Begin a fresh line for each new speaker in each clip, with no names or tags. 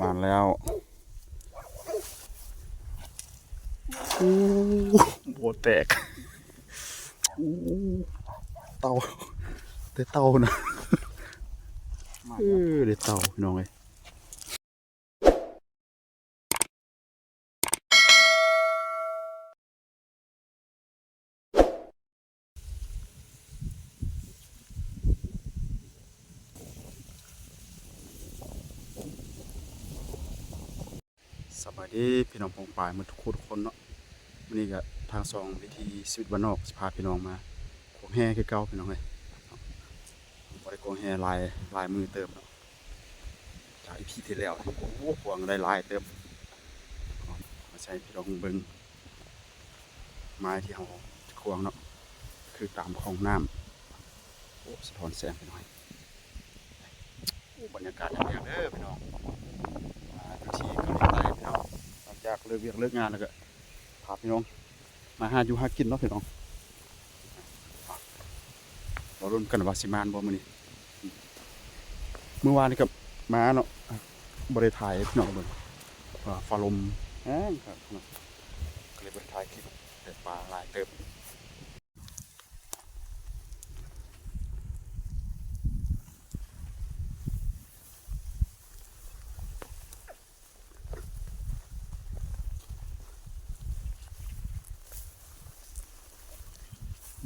มาแล้วอู้โบแตกอู้เต่าได้เต่านะได้เต่าพี่น้องเอ้ยสบายดีพี่น้องปองปายมาทุกคนเนาะวันนี้ก็ทางซองวิธีชีวิตบ้านนอกพาพี่น้องมาโคงแห่คือเก่าพี่น้องเอ้ยบ่ได้โคงแห่ลายมือเติมเนาะจากอีพีที่แล้วโอ้โหพวงได้ลายเติมมาใช้พี่น้องเบิ่งไม้ที่เฮาควงเนาะคือตามคลองน้ำโอ้สะท้อนแสงไปหน่อยบรรยากาศอย่างเด้อพี่น้องอยู่ที่เกาหลีใต้พี่น้องหลังจากเลิกเวียกเลิกงานแล้วก็พาพี่น้องมาหาอยู่หากินเนาะพี่น้องเราลุ้นกันว่าสิมานบ่มื้อนี้เมื่อวานนี่กับมาเนาะบ่ได้ถ่ายพี่น้องเบิ่งว่าฟ้าลมแห้งครับเนาะก็เลยบ่ได้ถ่ายคลิปแต่ปลาหลายเติบ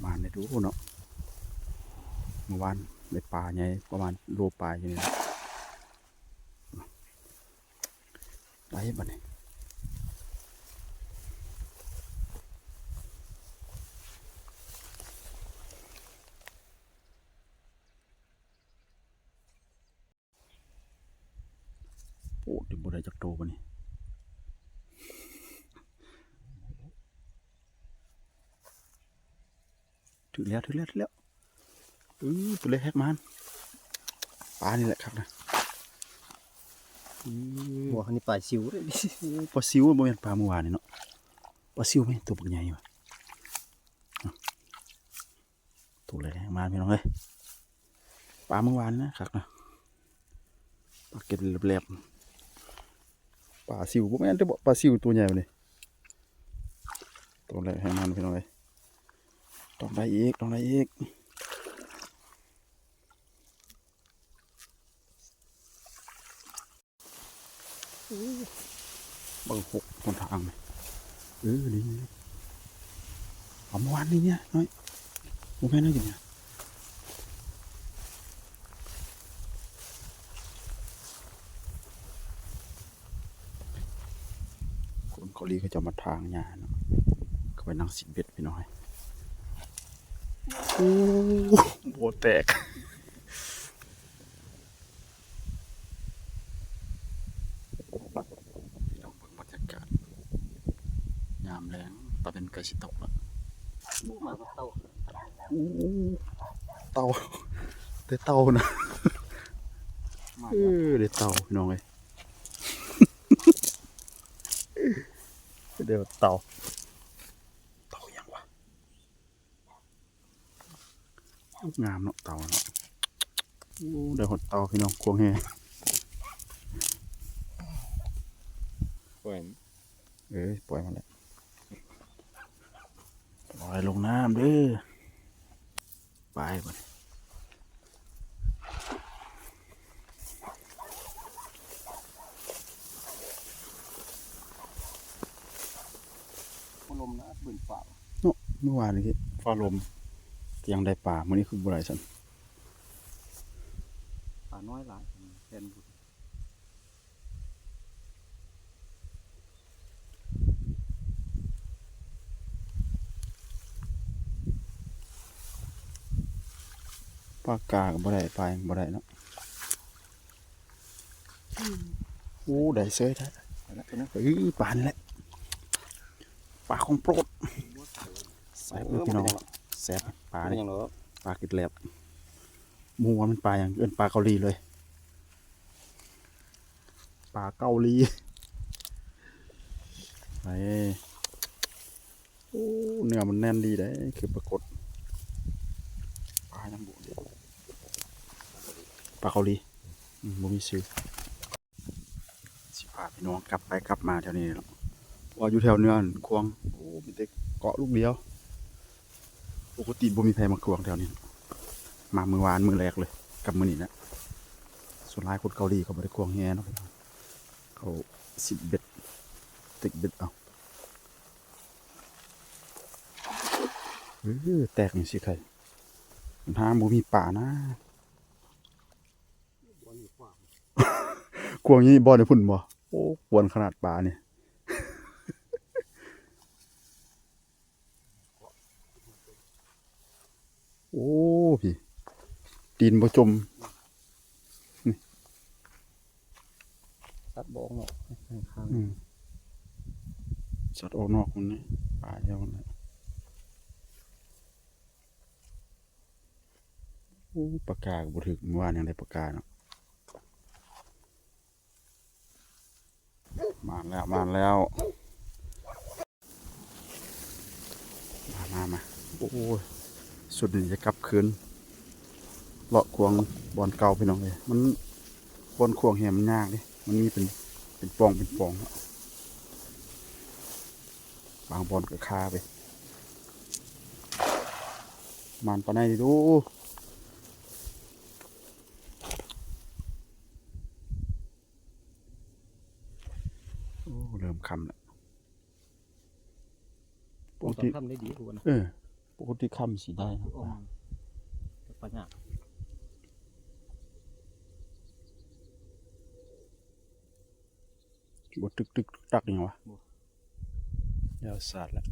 มาได้ดูเนาะเมื่อวานได้ปลาใหญ่ประมาณโลปลาอยู่นี่ได้บัดนี้โอ้ดิบ่ได้จักโตบัดนี้ถึงแล้วตัวเล็กแฮกมันปลานี่แหละครับนะ
หัวคันนี้ปลาซิวเลย
ปลาซิวบ่แม่นปลาเมื่อวานนี่เนาะปลาซิวแม่นตัวบักใหญ่ว่ะตัวเล็กแฮกมันพี่น้องเอ้ยปลาเมื่อวานนะครับนะปลาเก็ดแหลบๆปลาซิวบ่แม่นแต่บ่ปลาซิวตัวใหญ่บ่นี่ตัวเล็กแฮกมันพี่น้องเอ้ยต้องได้อีกบังหกบนทางเลยนี่เอาเมื่อวานนี้เนี่ยน้อยโมแม่น่าอยู่เนี่ยคนเกาหลีเขาจะมาทางหญ้าเนาะเขาไปนั่งสิเบ็ดพี่น้อยโอ้โหแตกพี่น้องเบิ่งบรรยากาศยามแรงตะเป็นไก่สิตกแล้วเต่าได้เต่านะได้เต่าพี่น้องเลยเดี๋ยวเต่ายังวะงามเนาะเต่าเนาะเดี๋ยวหดเต่าพี่น้องควงแห่ปล่อยมาแล้วปล่อยลงน้ำเด้อไปก่อน
ลมนะปืนเปล่า
เนาะเมื่อวานนี้ฟ้าลมยังได้ป่ามื่อนี้คือบุไรสัน
ปลาน้อยหลายแทนบุญ
ปลากากับบุไรปลายังบุไรเนาะโอ้ได้เสยได้ปลานี่แหละปลาของโปรดแซ่บเลยพี่น้องแซ่บปลาเนี่ยปลากิดแหลบหมูมันปลาอย่างเกินปลาเกาหลีเลยปลาเกาหลีไปโอ้เนื้อมันแน่นดีได้คือปรากฏปลายังบุปลาเกาหลีบ่มีซื้อ พี่น้องกลับไปกลับมาแถวนี้เนาะว่าอยู่แถวเนื้อควงโอ้มีแต่เกาะลูกเดียวปกติบ่มีใครมาควงแถวนี้มามื้อวานมื้อแรกเลยกับมื้อนี้นะส่วนหลายคนเกาหลีเขาบ่ได้ควงแฮเนาะพี่น้องเขาสิบเบ็ดติกเบ็ดเอาแตกนี่สิใครมันหาบ่มีป่านะ
บ่มีความ
กวางนี้บ่ได้พุ่นบ่โอ้กวนขนาดป่านี่ โอ้พี่ตีนบ่จม
ตัดบ่ออกเนาะข้าง
อืมสัตว์ออกนอกมันนี่ป่าเดียวนะโอ้ปากกาก็บ่ถึกเมื่อวานยังได้ปากกาเนาะมาแล้วมาแล้วมาโอ้ยสุดนี่จะกลับคืนเลาะควงบอนเก่าพี่น้องเลยมันบอนควงแหมมันยากดิมันมีเป็นปองเป็นปองเนาะบางบอนก็คาไปมันปานใดดูโอ้เริ่มคำแล้วป
ๆผม
กติ
ทำได้ดีกว่านะ
ปกติคำสีได้นะ
ออกปัญญา
บตึกตึกตักยังวะยาวสาดแล้ว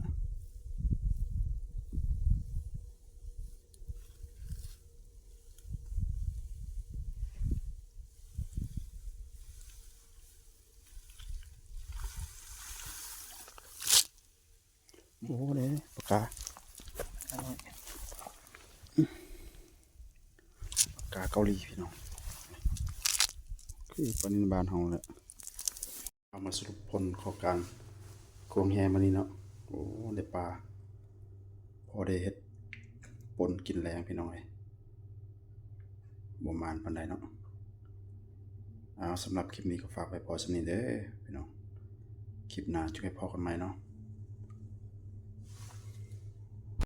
โอ้เนี่ยปากกาปากกาเกาหลีพี่น้องคือปนินบานเฮาแหละเอามาสรุปผลของการควงแฮมานี่เนาะโอ้ได้ปลาพอได้เฮ็ดปนกินแรงพี่น้องเอ้ยบ่มานปานใดเนาะเอาสำหรับคลิปนี้ก็ฝากไว้พอสำนี้เด้อพี่น้องคลิปหน้าจะไปพอกันใหม่เนาะ